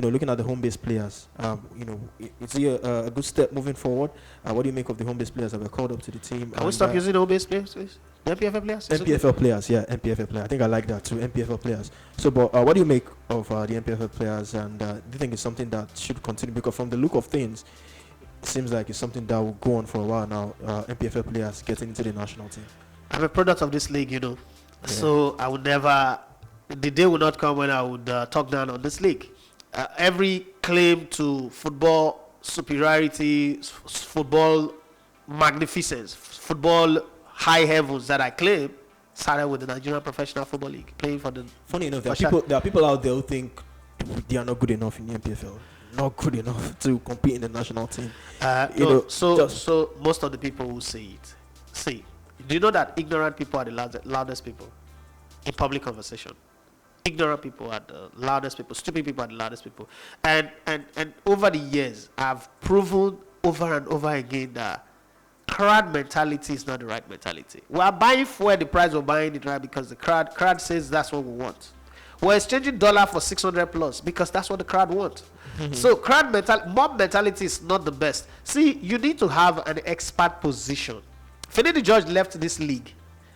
looking at the home-based players, it's a good step moving forward. What do you make of the home-based players that were called up to the team? Can we stop using home-based players, please? The NPFL players? NPFL players, yeah, NPFL players. I think I like that too, NPFL players. So, but what do you make of the NPFL players? And do you think it's something that should continue? Because from the look of things, it seems like it's something that will go on for a while now. NPFL players getting into the national team. I'm a product of this league, Yeah. So I would never. The day will not come when I would talk down on this league. Every claim to football superiority, football magnificence, football high heavens that I claim started with the Nigerian Professional Football League, playing for the. Funny enough, there are people out there who think they are not good enough in the NPFL, not good enough to compete in the national team. So most of the people who say it, do you know that ignorant people are the loudest people in public conversation? Ignorant people are the loudest people. Stupid people are the loudest people. And over the years, I've proven over and over again that crowd mentality is not the right mentality. We are buying fuel the price we're buying it, right? Because the crowd says that's what we want. We're exchanging dollar for 600 plus because that's what the crowd wants. So mob mentality is not the best. See, you need to have an expert position. Finidi George left this league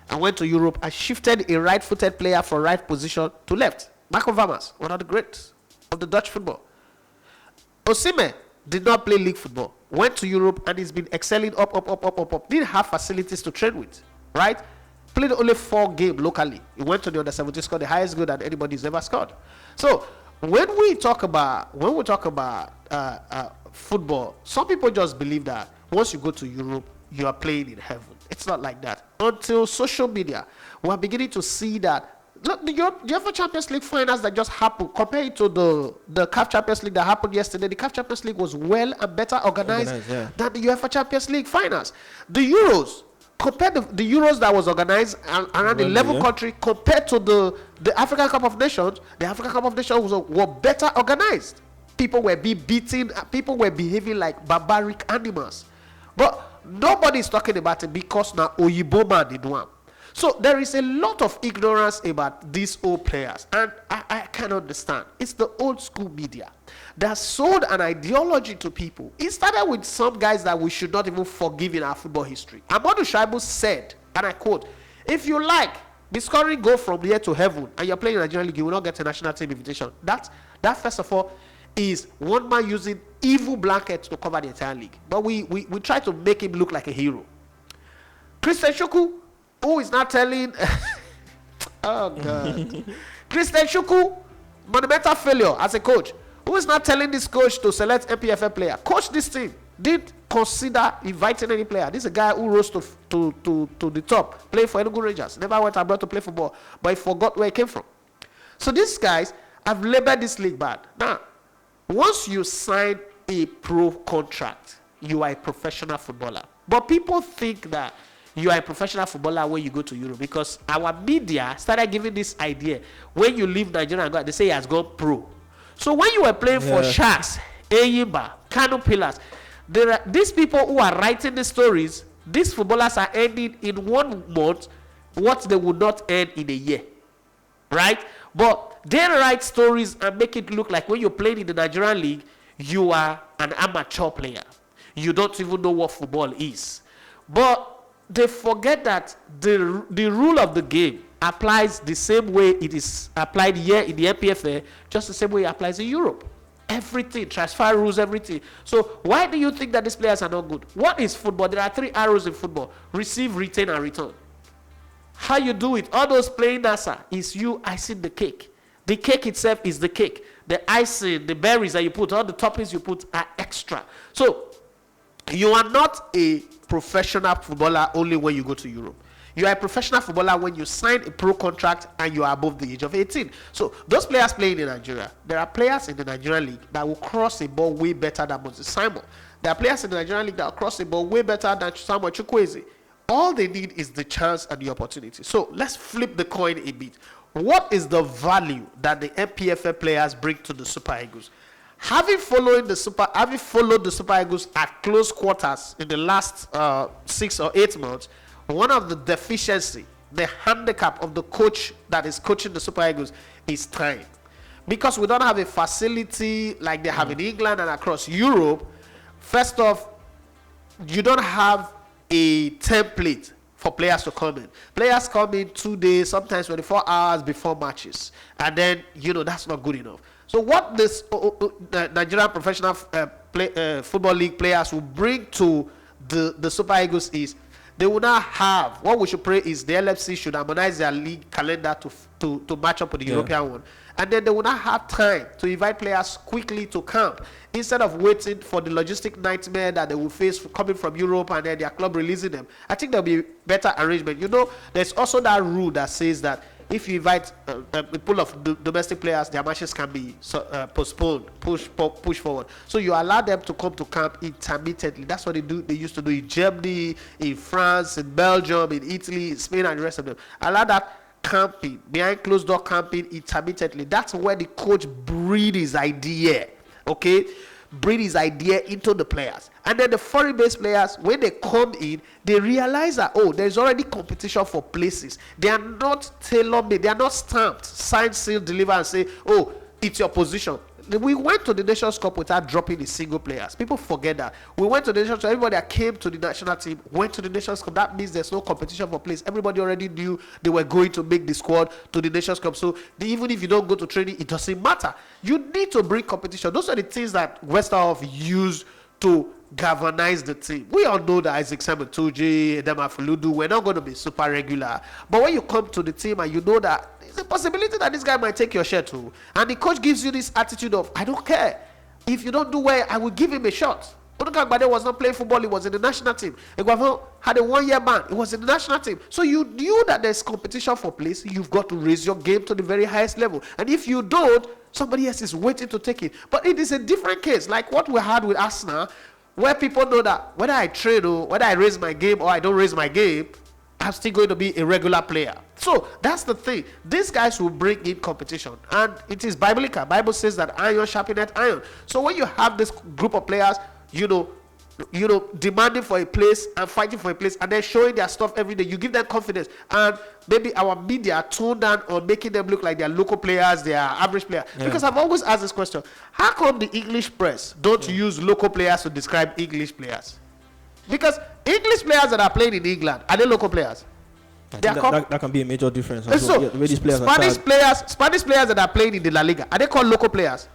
and went to Europe and shifted a right-footed player from right position to left. Marco Vermars, one of the greats of the Dutch football. Osimhen did not play league football. Went to Europe and he's been excelling up. Didn't have facilities to train with, right? Played only 4 games locally. He went to the under-17, scored the highest goal that anybody's ever scored. So when we talk about football, some people just believe that once you go to Europe, you are playing in heaven. It's not like that. Until social media, we're beginning to see that. Look, the UEFA Champions League finals that just happened, compared to the CAF Champions League that happened yesterday, the CAF Champions League was well and better organized than the UEFA Champions League finals. The Euros, compared to the Euros that was organized around 11 countries, compared to the African Cup of Nations, the African Cup of Nations were better organized. People were being beaten. People were behaving like barbaric animals. But nobody is talking about it because now Oyibo man did one. So there is a lot of ignorance about these old players, and I can't understand. It's the old school media that sold an ideology to people. It started with some guys that we should not even forgive in our football history. Amadou Shaibu said, and I quote, "If you like be scoring goal from here to heaven and you're playing in the Nigerian league, you will not get a national team invitation." That first of all is one man using evil blankets to cover the entire league. But we try to make him look like a hero. Christian Shuku, who is not telling oh God. Christian Shuku, monumental failure as a coach. Who is not telling this coach to select NPFL player? Coach this team. Did consider inviting any player. This is a guy who rose to the top, played for Enugu Rangers, never went abroad to play football, but he forgot where he came from. So these guys have labored this league bad. Now, once you sign a pro contract, you are a professional footballer. But people think that you are a professional footballer when you go to Europe, because our media started giving this idea. When you leave Nigeria and go, they say he has gone pro. So when you were playing for Sharks, Eyimba, Kano Pillars, there are these people who are writing the stories. These footballers are earning in 1 month what they would not earn in a year, right? But they write stories and make it look like when you're playing in the Nigerian league, you are an amateur player. You don't even know what football is. But they forget that the rule of the game applies the same way it is applied here in the NPFL, just the same way it applies in Europe. Everything, transfer rules, everything. So why do you think that these players are not good? What is football? There are 3 arrows in football: receive, retain, and return. How you do it? All those playing NASA is you icing the cake. The cake itself is the cake. The icing, the berries that you put, all the toppings you put are extra. So you are not a professional footballer only when you go to Europe. You are a professional footballer when you sign a pro contract and you are above the age of 18. So those players playing in Nigeria, there are players in the Nigerian league that will cross a ball way better than Moses Simon. There are players in the Nigerian league that will cross a ball way better than Samuel Chukwueze. All they need is the chance and the opportunity. So let's flip the coin a bit. What is the value that the NPFL players bring to the Super Eagles? Having followed the Super Eagles at close quarters in the last 6 or 8 months, one of the deficiency, the handicap of the coach that is coaching the Super Eagles is time. because we don't have a facility like they have in England and across Europe. First off, you don't have a template for players to come in. Players come in 2 days, sometimes 24 hours before matches, and then that's not good enough. So what this Nigerian professional football league players will bring to the Super Eagles is they will not have, what we should pray is the LFC should harmonize their league calendar to match up with the European one. And then they will not have time to invite players quickly to camp instead of waiting for the logistic nightmare that they will face coming from Europe and then their club releasing them. I think there'll be better arrangement. There's also that rule that says that if you invite a pool of domestic players, their matches can be postponed, push forward. So you allow them to come to camp intermittently. That's what they used to do in Germany, in France, in Belgium, in Italy, in Spain, and the rest of them. Allow that camping, behind closed door camping intermittently. That's where the coach breathed his idea. Okay? Bring his idea into the players. And then the foreign-based players, when they come in, they realize that, there's already competition for places. They are not tailor-made. They are not stamped, signed, sealed, delivered, and say, it's your position. We went to the Nations Cup without dropping a single players. People forget that. We went to the Nations Cup. Everybody that came to the national team went to the Nations Cup. That means there's no competition for place. Everybody already knew they were going to make the squad to the Nations Cup. So even if you don't go to training, it doesn't matter. You need to bring competition. Those are the things that Westerhoff used to galvanize the team. We all know that Isaac Samutuji, Edema Fuludu, we're not going to be super regular. But when you come to the team and you know that it's a possibility that this guy might take your share too, and the coach gives you this attitude of, I don't care. If you don't do well, I will give him a shot. Oduka Agbade was not playing football, he was in the national team. Eguavon had a 1-year ban, he was in the national team. So you knew that there's competition for place, you've got to raise your game to the very highest level. And if you don't, somebody else is waiting to take it. But it is a different case, like what we had with Arsenal, where people know that whether I train or whether I raise my game or I don't raise my game, I'm still going to be a regular player. So that's the thing. These guys will bring in competition. And it is biblical. Bible says that iron sharpeneth iron. So when you have this group of players, demanding for a place and fighting for a place and then showing their stuff every day, you give them confidence. And maybe our media tune down on making them look like they're local players, they are average players. Yeah. Because I've always asked this question: how come the English press don't use local players to describe English players? Because English players that are playing in England, are they local players? That can be a major difference. So the way these players Spanish players that are playing in the La Liga, are they called local players?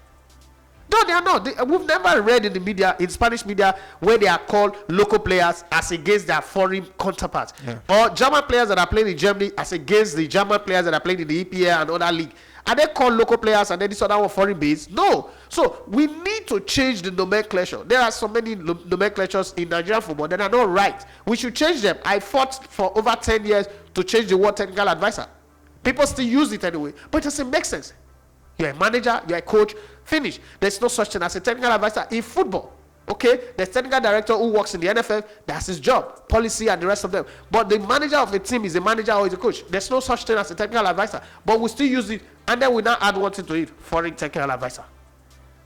No, they are not. We've never read in the media, in Spanish media, where they are called local players as against their foreign counterparts. Yeah. Or German players that are playing in Germany as against the German players that are playing in the EPL and other league. Are they called local players and then this other one foreign based? No. So we need to change the nomenclature. There are so many nomenclatures in Nigerian football that are not right. We should change them. I fought for over 10 years to change the word technical advisor. People still use it anyway, but it doesn't make sense. You're a manager, you're a coach, finish. There's no such thing as a technical advisor in football. Okay? There's technical director who works in the NFL, that's his job, policy and the rest of them. But the manager of a team is a manager or is a coach. There's no such thing as a technical advisor. But we still use it, and then we now add one thing to it, foreign technical advisor,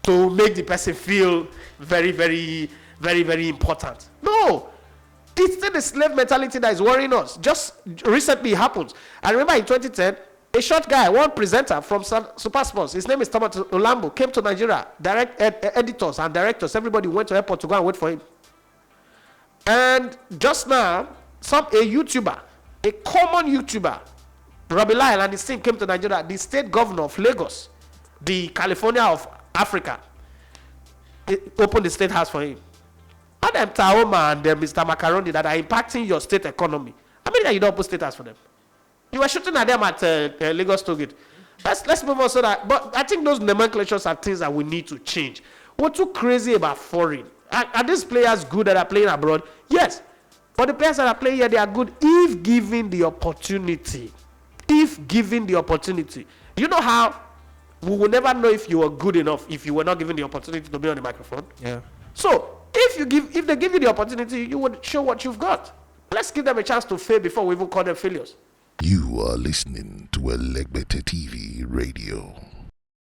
to make the person feel very, very, very, very important. No! It's still the slave mentality that is worrying us. Just recently it happened. I remember in 2010, a short guy, one presenter from Super Sports, his name is Thomas Olambo, came to Nigeria. Editors and directors, everybody went to airport to go and wait for him. And just now, a YouTuber, a common YouTuber, Robbie Lyle and his team came to Nigeria. The state governor of Lagos, the California of Africa, opened the state house for him. And them Taoma and them Mr. Macaroni that are impacting your state economy. I mean that you don't put state house for them. You were shooting at them at Lagos Tollgate. Let's move on so that. But I think those nomenclatures are things that we need to change. We're too crazy about foreign. Are these players good that are playing abroad? Yes. But the players that are playing here, they are good if given the opportunity. If given the opportunity. You know how we will never know if you were good enough if you were not given the opportunity to be on the microphone? Yeah. So if they give you the opportunity, you would show what you've got. Let's give them a chance to fail before we even call them failures. You are listening to Elegbete TV Radio.